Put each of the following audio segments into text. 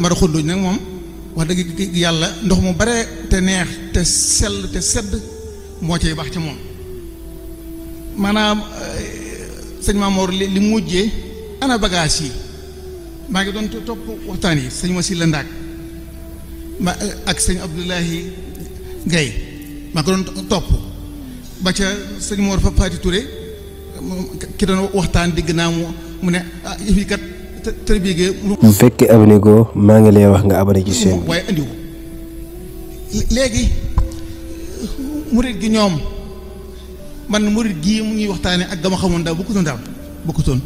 mara xunduñ nag moom wax dëgg yàlla ndox mu bare te neex te sell te sedd moo cay baax ca moom maanaam sëñ Maamoor li mujjee ana bagage yi maa ngi doon topp waxtaan yi sëñ ma si la ndaag ma ak sëñ Abdoulahi Gaye maa ko doon topp ba ca sëñ Mor Fati Touré ki doon waxtaan digg naa mu ne ah yëf yi kat tërbiige bu fekkee abonné go maa ngi lay wax nga abonné ci chaîne bi waaye andiwu léegi murit gi ñoom man murit gii mu ngi waxtaane ak dama xamoon daal bokkutoon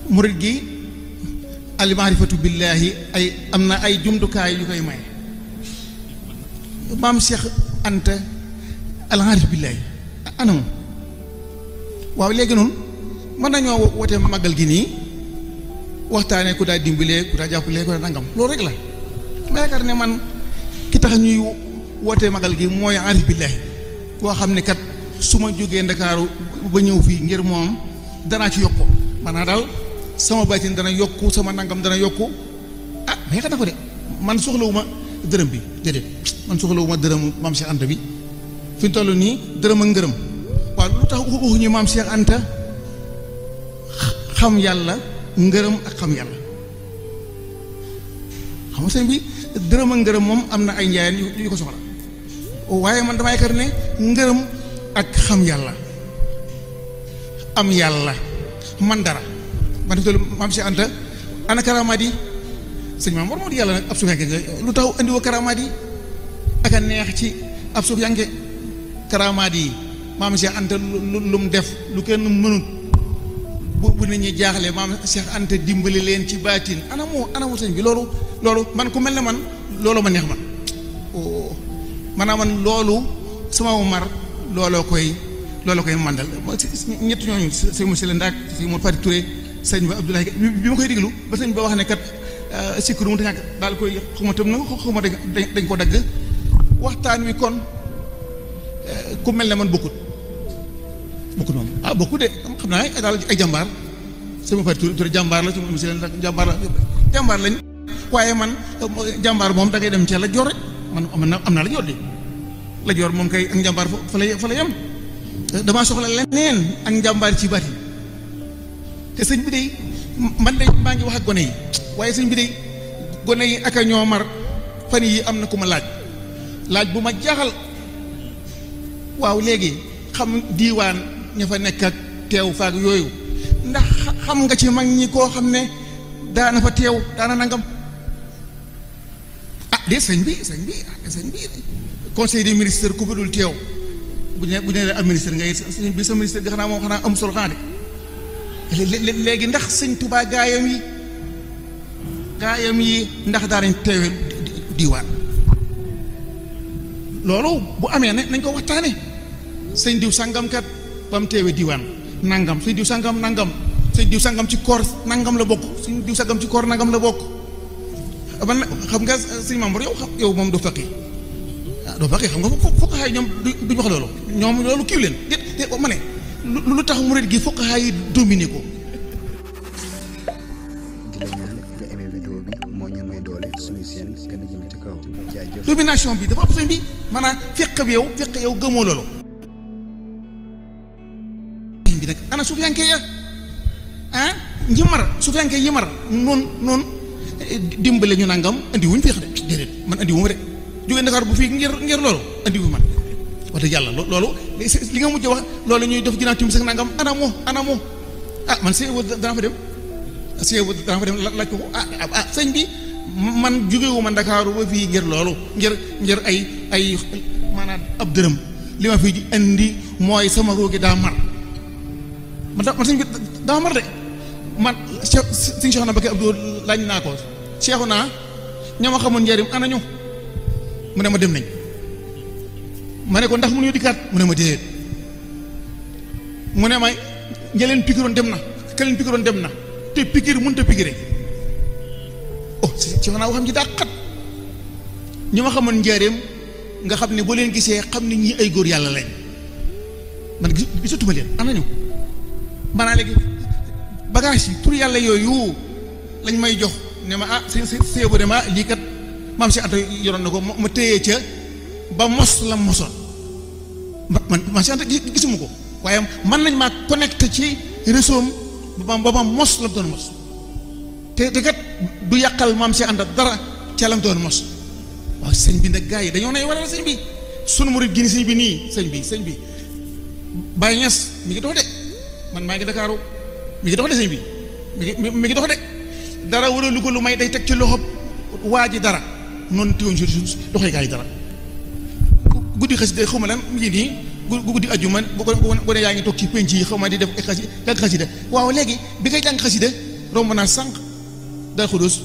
murit gi almaarifatu billaahi ay am na ay jumtukaay yu koy may maam Cheikh Anta almaarif billaahi anam waaw léegi noonu mën nañoo wote màggal gi nii waxtaanee ku daa dimbalee ku daa jàppalee ku daa nangam loolu rek la ma yaakaar ne man ki tax ñuy wootee magal gi mooy arif billaahi koo xam ne kat su ma jógee Ndakaaru ba ñëw fii ngir moom danaa ci yokku maanaam daal sama baatin dana yokku sama nangam dana yokku ah mais yaakaar na ko de man soxlawuma dërëm bi déedéet man soxlawuma dërëmu maam Cheikh Anta bi fi mu toll nii dërëm ak ngërëm waaw lu tax waxuñu maam Cheikh Anta xam yàlla ngërëm ak xam yàlla xam nga sëñ bi dërëm ak ngërëm moom am na ay njaayeen yu ko soxla waaye man dama yaakaar ne ngërëm ak xam yàlla am yàlla man dara man fi maam Cheikh Anta ana karamaat yi sëñ maam war moo di yàlla nag ab suuf yanke lu tax andiwoo karamaat yi ak a neex ci ab suuf yanke karamaat yi maam Cheikh Anta lu mu def lu kenn mënut bu nit ñi jaaxle maam Cheikh Anta dimbali leen ci baatin anamu sëñ bi loolu man ku mel ne man loolu ma neex man maanaam man loolu sama mar looloo koy mandal ñett ñooñu sëñ monsieur Ndaak sëñ Mor Fati Touré sëñ ba Abdoulaye bi ma koy diglu ba sëñ ba wax ne kat sikru mu te ñàkk daal koy xuma tëm na xuma dañ ko dagg waxtaan wi kon ku mel ne man bokkut moom bokkut de xam naa daal ay jàmbaar sëñ Mor Fati Touré jàmbaar la sëñ monsieur Ndaak jàmbaar lañ waaye man jàmbaar moom da ngay dem ca la joor rek man am naa la joor de la joor moom kay ak njàmbaar fa la yem damaa soxla leneen ak njàmbaar ci bari te sëñ bi de man de maa ngi wax ak gone yi waaye sëñ bi de gone yi ak a ñoo mar fan yi am na ku ma laaj bu ma jaaxal waaw léegi xam diiwaan ña fa nekk ak teew faak yooyu ndax xam nga ci mag ñi koo xam ne daana fa teew daana nangam de sëñ bi conseil des ministres ku fa dul teew bu ñu nee ab ministre ngay sëñ bi sa ministre bi xanaa moom xanaa am solo xanaa de léegi ndax sëñ Tuubaa gaayam yi ndax daanañ teewee diwaan loolu bu amee ne nañ ko waxtaane sëñ diw sangam kat ba mu teewee diwaan nangam sëñ diw sangam nangam sëñ diw sangam ci koor nangam la bokk sëñ diw sangam ci koor nangam la bokk man xam nga sëñ Mamour yow moom doo faqi doo faqi xam nga fuqahaa yi ñoom duñ wax loolu ñoom loolu kiiw leen déet ma ne lu tax murid gi fuqahaa yi dominé ko. di la ñaan nga aimé vidéo bi moo ñu may doole suñu seen gën a jëm ci kaw jaajëf. domination bi dafa am sëñ bi maanaam fekk yow gëmoo loolu. bi nag ana suufiyanke ya ñi mar suufiyanke yi mar noonu dimbale ñu nangam andi wuñ feex de déedéet man andi wu ma de jógee Ndakaar bu fii ngir loolu andi wu man wax dëgg yàlla loolu li nga mujj wax loolu ñuy def ginnaaw timis sax nangam ana moo man sëñ danaa fa dem laaj ko sëñ bi man jógewu ma Ndakaaru ba fii ngir loolu ngir ay maanaam ab dërëm li ma fi indi mooy sama roogi daa mar man sëñ bi daa mar de man sëñ Cheikh na Mbacké Abdou laaj naa ko Cheikhu naa ñoo ma xamoon njëriñ ana ñu mu ne ma dem nañ ma ne ko ndax mënuñu dikkaat mu ne ma déedéet mu ne ma ñeleen pikiroon dem na keleen pikiroon dem na te pikir mënut a pikire Cheikhu naa waxam ji daa xat ñu ma xamoon njëriñ nga xam ne boo leen gisee xam ne ñii ay góor yàlla lañ man gisatuma leen ana ñu maanaam léegi bagage yi pour yàlla yooyu lañ may jox ne ma sëñ bu ne ma lii kat maam si Anta yoroon na ko ma téye ca ba mos la mosoon man maam si Anta gisuma ko waaye mën nañ maa connecté ci réseau ba ma mos la doon mos te kat du yàqal maam si Anta dara ca lam doon mos waaw sëñ bi nag gars yi dañoo nay waral sëñ bi sunu murid gi ni sëñ bi nii sëñ bi Baye Niass mi ngi dox de man maa ngi Dakaaru mi ngi dox de sëñ bi mi ngi dox de dara waralu ko lu may day teg ci loxo waa ji dara noonu tiwoon si loxoy gaa yi dara guddi xasida xaw ma lan mi ngi nii guddi ajjuma bu ne yaa ngi toog ci penc yi xaw ma di def jàng xasida waaw léegi bi ngay jàng xasida romb naa sànq dal xudus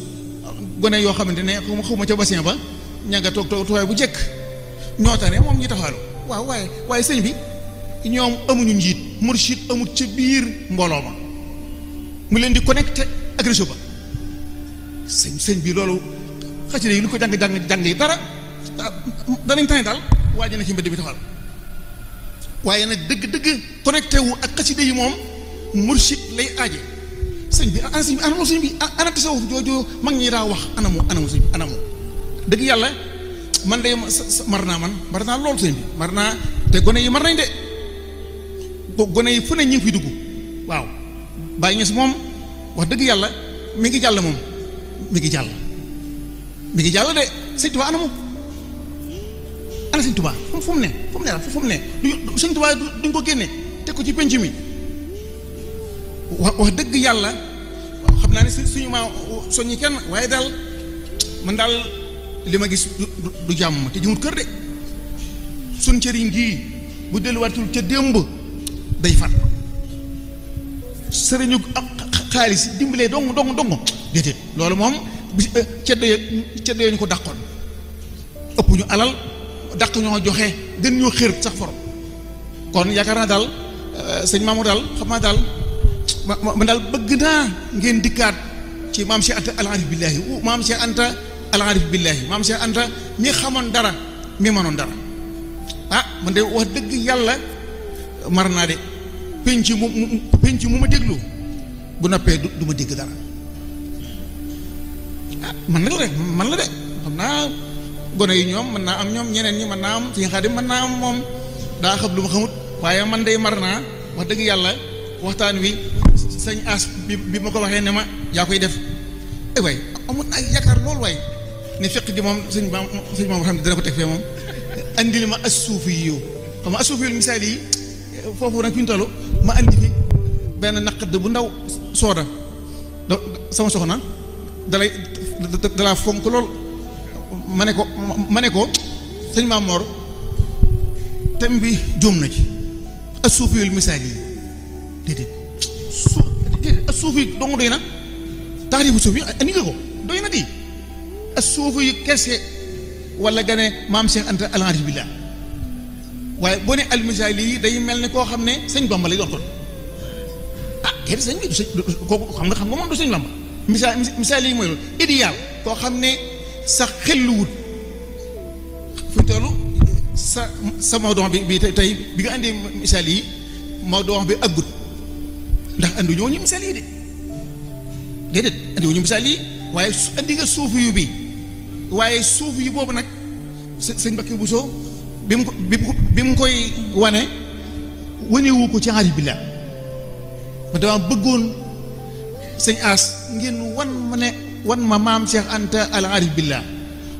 gone yoo xamante ne xaw ma ca bassin ba ña nga toog toowaay bu jekk ñoo tane moom ñi taxaalu waaw waaye sëñ bi ñoom amuñu njiit mursid amul ca biir mbooloo ma mu leen di connecté ak réseau ba sëñ bi loolu xasida yi lu ko jàng yi dara danañ tane daal waaje na ci mbedd bi taxal waaye nag dëgg connecté wu ak xasida yi moom mursid lay aaje sëñ bi ana sëñ bi ana tasawuf jooju mag ñi daa wax anamu sëñ bi anamu dëgg yàlla man de mar naa lool sëñ bi mar naa te gone yi mar nañ de gone yi fu ne ñu ngi fiy dugg waaw Baye Niass moom wax dëgg yàlla mi ngi jàll moom mi ngi jàll de sëñ Tuubaa anamu ana sëñ Tuubaa fu mu ne sëñ Tuubaa duñ ko génne teg ko ci penc mi wax dëgg yàlla xam naa ne suñu ma soññi kenn waaye daal man daal li ma gis du jàmm te jëmut kër de suñ cëriñ gii bu delluwaatul ca démb day fat sëriñu xaalis dimbalee dong déedéet loolu moom ceddo ñu ko dàqoon ëpp ñu alal dàq ñoo joxe gën ñoo xër sax forom kon yaakaar naa daal sëñ Mamour daal xam naa daal man daal bëgg naa ngeen dikkaat ci maam Cheikh Anta al-Arif billahi maam Cheikh Anta al-Arif billahi maam Cheikh Anta mi xamoon dara mi mënoon dara man de wax dëgg yàlla mar naa de penc mu ma déglu bu noppee du ma dégg dara man nag rek man la de xam naa gone yi ñoom mën naa am ñoom ñeneen ñi mën naa am suñu Xaadim mën naa am moom daa xam lu ma xamut waaye man de mar naa wax dëgg yàlla waxtaan wi sëñ as bi ma ko waxee ne ma yaa koy def waay amul naa yaakaar loolu waay ne fekk di moom sëñ moom xam ne dana ko teg fee moom andil ma as-suufi yi xam nga as-suufi yu misaal yi foofu nag fi ñu toll ma andi fi benn naqad bu ndaw sooda sama soxna dalaa fonk lool ma ne ko sëñ Maam Mor thème bi jóom na ci as-suufi yu misaal yi déedéet as-suufi dong doy na taarifu suufi andi nga ko doy na di as-suufi yu kese wala nga ne maam Cheikh Anta al-Arif billah waaye boo ne al-Misaali yi day mel ne koo xam ne sëñ Bamba lay doon kon déedéet sëñ bi kooku xam nga moom du sëñ Bamba misaali yi mooy loolu idéal koo xam ne sax xelluwut fu toll sa mawduu bi tey bi nga andee misaali yi mawduu bi aggut ndax andi ñoo ñu misaali yi de déedéet andi ñoo ñu misaali yi waaye andi nga suufi yu bi waaye suufi yu boobu nag sëñ Mbakke Buso bi mu koy wane wanewu ko ci Arif billah ma dama bëggoon sëñ As ngeen wan ma maam Cheikh Anta al Arif billah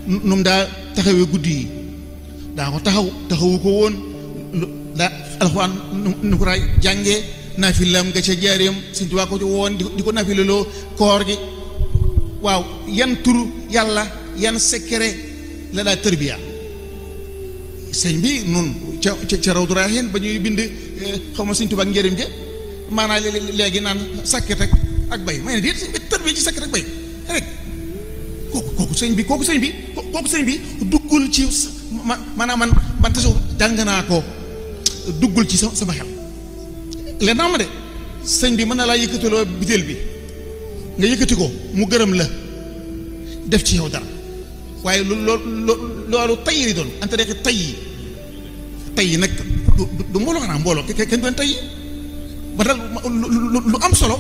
nu mu daa taxawee guddi yi daa ko taxawu ko woon daa alxuraan nu ko raay jàngee naafilam nga ca jaareem sëñ Tuubaa ko ci woon di ko naafilaloo koor gi waaw yan turu yàlla yan secret la daa tërbiya sëñ bi noonu ca Rawdu Rayaahiin ba ñuy bind xaw ma sëñ Tuubaa ak njëriñ ja maanaam léegi naan sàkket ak bay may ne déet sëñ bi tërbiya ci sàkket ak bay rek kooku sëñ bi duggul ci maanaam man tasu jàng naa ko duggul ci sama xel leen naa ma de sëñ bi mën na laa yëkkatiloo biteel bi nga yëkkati ko mu gërëm la def ci yow dara waaye loolu tay yi doon ante rek tay yi nag du mbooloo xanaa mbooloo kenn doon tay ba tax lu am solo